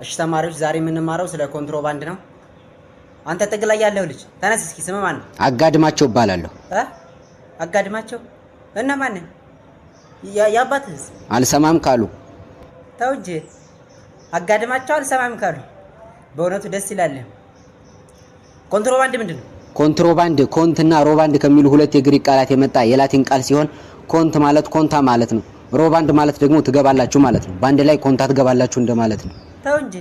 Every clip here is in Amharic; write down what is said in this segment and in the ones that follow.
እሺ ተማሪዎች ዛሬ የምንማረው ስለ ኮንትሮባንድ ነው። አንተ ጥግ ላይ ያለው ልጅ ተነስ እስኪ ስም ማን ነው? አጋድማቸው እባላለሁ። አጋድማቸው እና ማን ነው? ያባትህስ? አልሰማም ካሉ ተው እንጂ አጋድማቸው አልሰማም ካሉ በእውነቱ ደስ ይላል። ኮንትሮባንድ ምንድነው? ኮንትሮባንድ ኮንትና ሮባንድ ከሚሉ ሁለት የግሪክ ቃላት የመጣ የላቲን ቃል ሲሆን ኮንት ማለት ኮንታ ማለት ነው። ሮባንድ ማለት ደግሞ ትገባላችሁ ማለት ነው። ባንድ ላይ ኮንታ ትገባላችሁ እንደማለት ነው። ተው እንጂ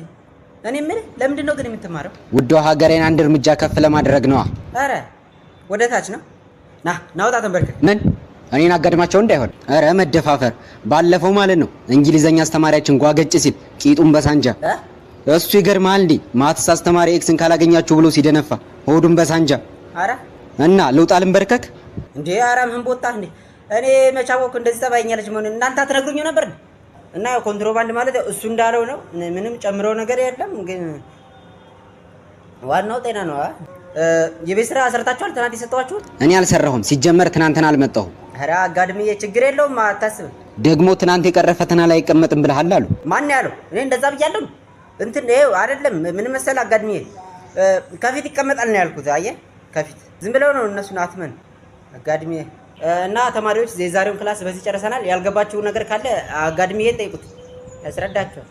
እኔ ምን ለምንድን ነው ግን የምትማረው? ውዷ ሀገሬን አንድ እርምጃ ከፍ ለማድረግ ነው። አረ ወደ ታች ነው። ናውጣ ተንበርከክ። ምን እኔን አጋድማቸው እንዳይሆን። አረ መደፋፈር። ባለፈው ማለት ነው እንግሊዘኛ አስተማሪያችን ጓገጭ ሲል ቂጡን በሳንጃ እሱ ይገርማል እንዴ ማትስ አስተማሪ ኤክስን ካላገኛችሁ ብሎ ሲደነፋ ሆዱን በሳንጃ። አረ እና ልውጣ ልንበርከክ እንዴ? አረ ምን ቦታህ እንዴ? እኔ መቻወቅ እንደዚህ ተባይኛለች ማለት እናንተ አትነግሩኝ ነበር? እና ኮንትሮባንድ ማለት እሱ እንዳለው ነው። ምንም ጨምረው ነገር የለም። ግን ዋናው ጤና ነው። የቤት ስራ ሰርታችኋል? ትናንት የሰጠኋችሁት? እኔ አልሰራሁም። ሲጀመር ትናንትና አልመጣሁም። ኧረ አጋድምዬ ችግር የለውም አታስብ። ደግሞ ትናንት የቀረ ፈተና ላይ አይቀመጥም ብለሃል አሉ። ማን ያለው? እኔ እንደዛ ብያለሁ? እንትን ይኸው አይደለም። ምን መሰለህ አጋድምዬ ከፊት ይቀመጣል ነው ያልኩት። አየህ ከፊት ዝም ብለው ነው እነሱን አትመን አጋድምዬ። እና ተማሪዎች የዛሬውን ክላስ በዚህ ጨርሰናል። ያልገባችሁ ነገር ካለ አጋድምዬን ጠይቁት፣ ያስረዳችኋል።